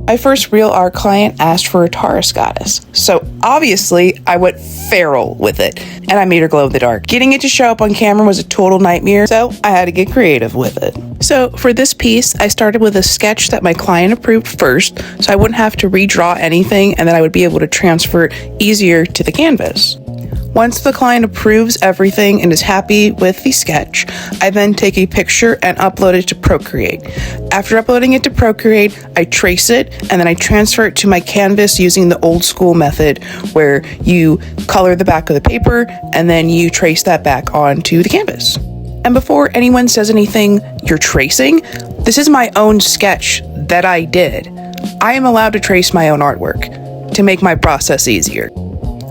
My first real art client asked for a Taurus goddess, so obviously I went feral with it, and I made her glow in the dark. Getting it to show up on camera was a total nightmare, so I had to get creative with it. So for this piece, I started with a sketch that my client approved first, so I wouldn't have to redraw anything, and then I would be able to transfer it easier to the canvas. Once the client approves everything and is happy with the sketch, I then take a picture and upload it to Procreate. After uploading it to Procreate, I trace it and then I transfer it to my canvas using the old school method where you color the back of the paper and then you trace that back onto the canvas. And before anyone says anything, you're tracing, this is my own sketch that I did. I am allowed to trace my own artwork to make my process easier.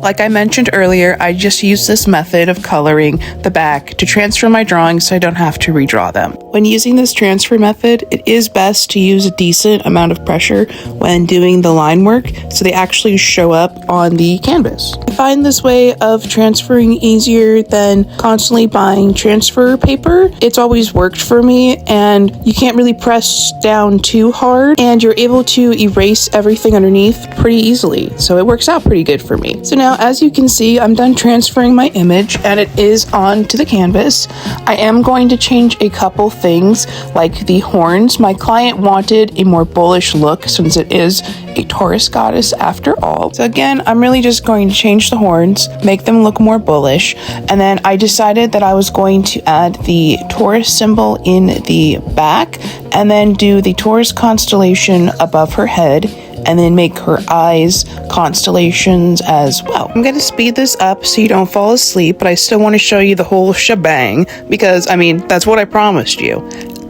Like I mentioned earlier, I just use this method of coloring the back to transfer my drawings so I don't have to redraw them. When using this transfer method, it is best to use a decent amount of pressure when doing the line work so they actually show up on the canvas. I find this way of transferring easier than constantly buying transfer paper. It's always worked for me, and you can't really press down too hard, and you're able to erase everything underneath pretty easily, so it works out pretty good for me. So now, as you can see, I'm done transferring my image and it is on to the canvas. I am going to change a couple things like the horns. My client wanted a more bullish look since it is a Taurus goddess after all. So again, I'm really just going to change the horns, make them look more bullish, and then I decided that I was going to add the Taurus symbol in the back and then do the Taurus constellation above her head and then make her eyes constellations as well. I'm gonna speed this up so you don't fall asleep, but I still want to show you the whole shebang because, I mean, that's what I promised you.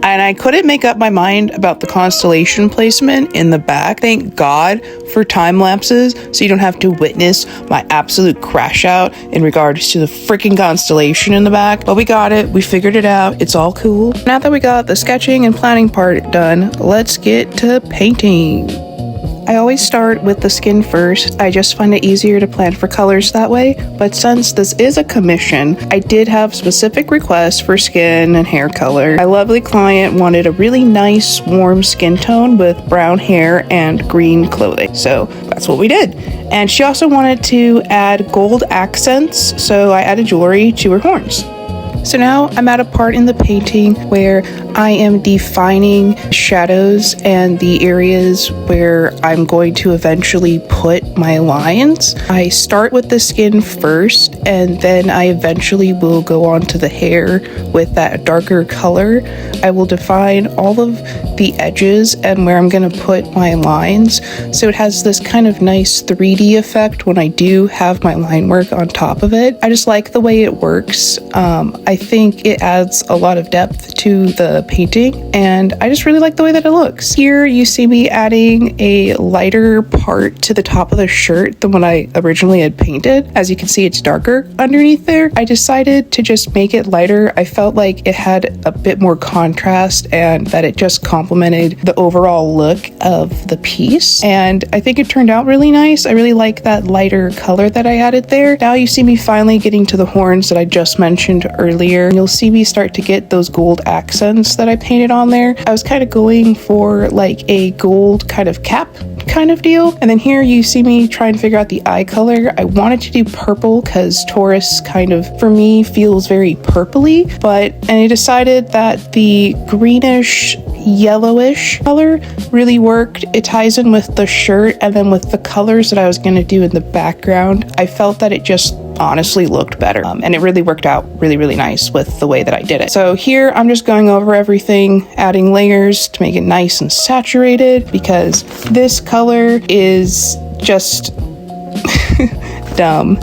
And I couldn't make up my mind about the constellation placement in the back. Thank God for time lapses so you don't have to witness my absolute crash out in regards to the freaking constellation in the back. But we got it, we figured it out, it's all cool. Now that we got the sketching and planning part done, let's get to painting. I always start with the skin first. I just find it easier to plan for colors that way, but since this is a commission, I did have specific requests for skin and hair color. My lovely client wanted a really nice warm skin tone with brown hair and green clothing, so that's what we did. And she also wanted to add gold accents, so I added jewelry to her horns. So now I'm at a part in the painting where I am defining shadows and the areas where I'm going to eventually put my lines. I start with the skin first and then I eventually will go on to the hair with that darker color. I will define all of the edges and where I'm going to put my lines so it has this kind of nice 3D effect when I do have my line work on top of it. I just like the way it works. I think it adds a lot of depth to the painting and I just really like the way that it looks. Here you see me adding a lighter part to the top of the shirt than what I originally had painted. As you can see, it's darker underneath there. I decided to just make it lighter. I felt like it had a bit more contrast and that it just complemented the overall look of the piece, and I think it turned out really nice. I really like that lighter color that I added there. Now you see me finally getting to the horns that I just mentioned earlier. You'll see me start to get those gold accents that I painted on there. I was kind of going for like a gold kind of cap kind of deal, and then here you see me trying to figure out the eye color. I wanted to do purple because Taurus kind of for me feels very purpley, and I decided that the greenish yellowish color really worked. It ties in with the shirt and then with the colors that I was going to do in the background. I felt that it just honestly looked better, and it really worked out really nice with the way that I did it. So here I'm just going over everything, adding layers to make it nice and saturated because this color is just dumb.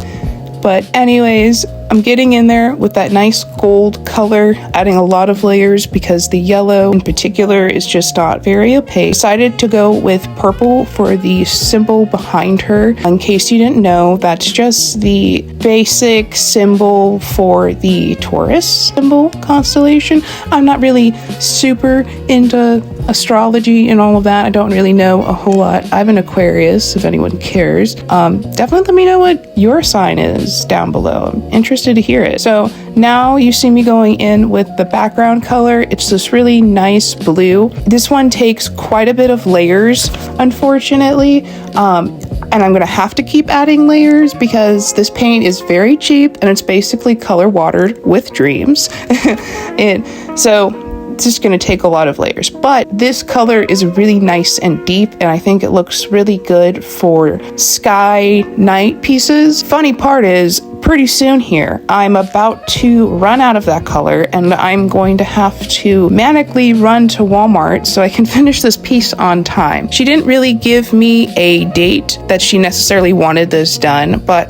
But anyways, I'm getting in there with that nice gold color, adding a lot of layers because the yellow in particular is just not very opaque. Decided to go with purple for the symbol behind her. In case you didn't know, that's just the basic symbol for the Taurus symbol constellation. I'm not really super into astrology and all of that. I don't really know a whole lot. I'm an Aquarius, if anyone cares. Definitely let me know what your sign is down below. I'm interested to hear it. So now you see me going in with the background color. It's this really nice blue. This one takes quite a bit of layers, unfortunately. And I'm gonna have to keep adding layers because this paint is very cheap and it's basically color watered with dreams. And so it's just going to take a lot of layers, but this color is really nice and deep, and I think it looks really good for sky night pieces. Funny part is, pretty soon here, I'm about to run out of that color, and I'm going to have to manically run to Walmart so I can finish this piece on time. She didn't really give me a date that she necessarily wanted this done, but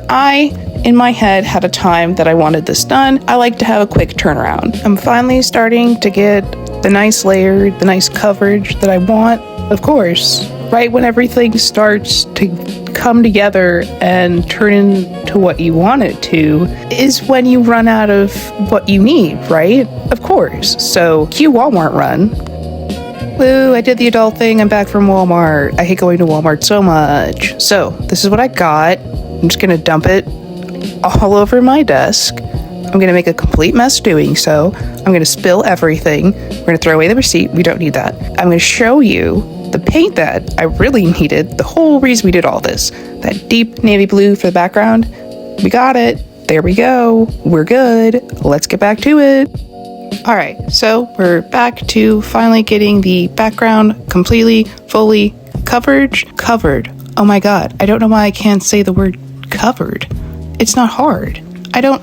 in my head, had a time that I wanted this done. I like to have a quick turnaround. I'm finally starting to get the nice layer, the nice coverage that I want. Of course, right when everything starts to come together and turn into what you want it to is when you run out of what you need, right? Of course. So cue Walmart run. Woo, I did the adult thing. I'm back from Walmart. I hate going to Walmart so much. So this is what I got. I'm just gonna dump it all over my desk. I'm gonna make a complete mess doing so. I'm gonna spill everything. We're gonna throw away the receipt. We don't need that. I'm gonna show you the paint that I really needed. The whole reason we did all this. That deep navy blue for the background. We got it. There we go. We're good. Let's get back to it. All right, so we're back to finally getting the background completely, fully covered. Oh my God, I don't know why I can't say the word covered. It's not hard. I don't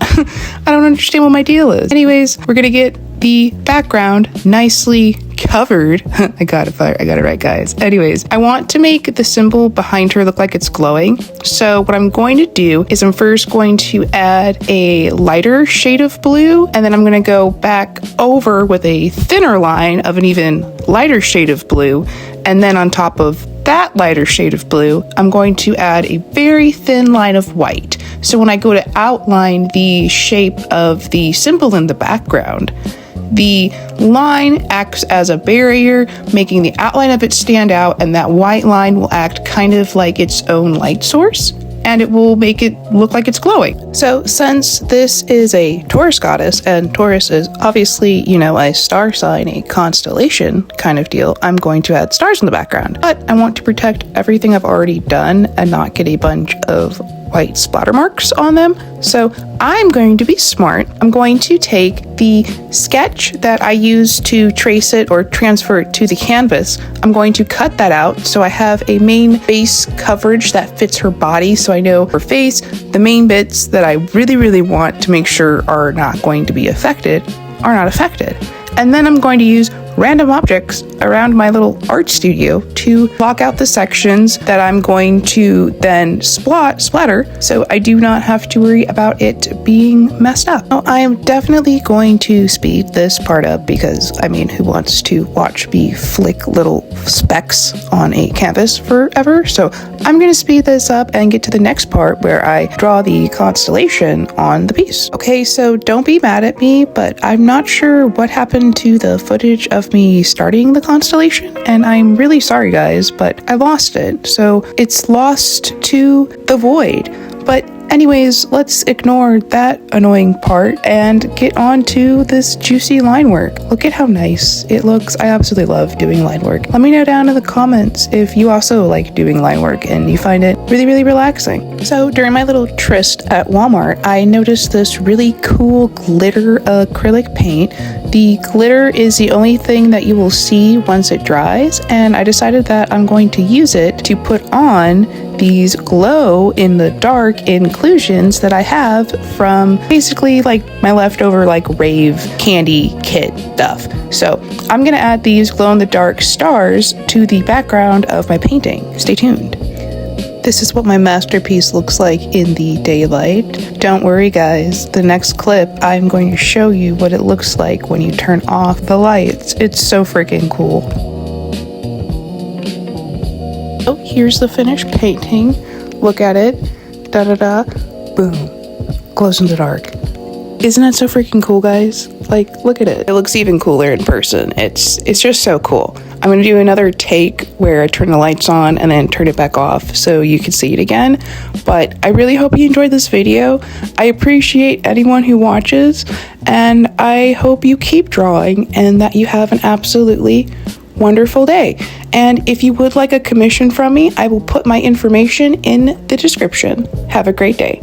understand what my deal is. Anyways, we're gonna get the background nicely covered. I got it right, guys. Anyways, I want to make the symbol behind her look like it's glowing. So what I'm going to do is I'm first going to add a lighter shade of blue, and then I'm gonna go back over with a thinner line of an even lighter shade of blue. And then on top of that lighter shade of blue, I'm going to add a very thin line of white. So when I go to outline the shape of the symbol in the background, the line acts as a barrier, making the outline of it stand out, and that white line will act kind of like its own light source, and it will make it look like it's glowing. So since this is a Taurus goddess, and Taurus is obviously, you know, a star sign, a constellation kind of deal, I'm going to add stars in the background. But I want to protect everything I've already done and not get a bunch of white splatter marks on them. So I'm going to be smart. I'm going to take the sketch that I used to trace it or transfer it to the canvas. I'm going to cut that out so I have a main base coverage that fits her body, so I know her face, the main bits that I really want to make sure are not going to be affected are not affected. And then I'm going to use random objects around my little art studio to block out the sections that I'm going to then splatter, so I do not have to worry about it being messed up. Now, I am definitely going to speed this part up because, I mean, who wants to watch me flick little specks on a canvas forever? So I'm going to speed this up and get to the next part where I draw the constellation on the piece. Okay, so don't be mad at me, but I'm not sure what happened to the footage of me starting the constellation, and I'm really sorry, guys, but I lost it. So it's lost to the void. But anyways, let's ignore that annoying part and get on to this juicy line work. Look at how nice it looks. I absolutely love doing line work. Let me know down in the comments if you also like doing line work and you find it really relaxing. So during my little tryst at Walmart, I noticed this really cool glitter acrylic paint. The glitter is the only thing that you will see once it dries, and I decided that I'm going to use it to put on these glow in the dark inclusions that I have from basically like my leftover like rave candy kit stuff. So I'm gonna add these glow in the dark stars to the background of my painting. Stay tuned. This is what my masterpiece looks like in the daylight. Don't worry, guys. The next clip, I'm going to show you what it looks like when you turn off the lights. It's so freaking cool. So here's the finished painting. Look at it. Boom. Glows in the dark. Isn't that so freaking cool, guys? Like, look at it. It looks even cooler in person. It's just so cool. I'm going to do another take where I turn the lights on and then turn it back off so you can see it again. But I really hope you enjoyed this video. I appreciate anyone who watches, and I hope you keep drawing and that you have an absolutely wonderful day. And if you would like a commission from me, I will put my information in the description. Have a great day.